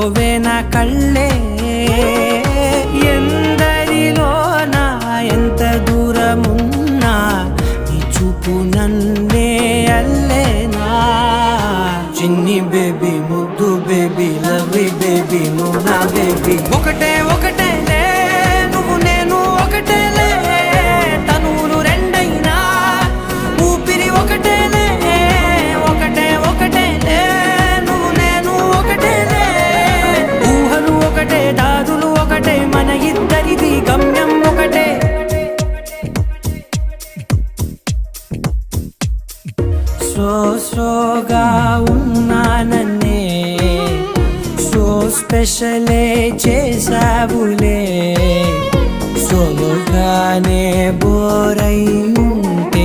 పోవే నా కళ్ళే ఎందరిలోనా ఎంత దూరమున్నా నీ చూపు నన్నే అల్లేనా చిన్ని బేబీ ముద్దు బేబీ లవ్లీ బేబీ నువ్వు నా బేబీ ఒకటే ఒకటేలే నువ్వు నేను ఒకటేలే తనువులు రెండైనా ఊపిరి ఒకటేలే ఒకటే ఒకటేలే నువ్వు నేను ఒకటేలే ఊహలు ఒకటే దారులు ఒకటే మన ఇద్దరిది గమ్యం ఒకటే స్లోగా ఉన్నానన్నే సో స్పెషలే చేసావులే సోలోగానే బోరై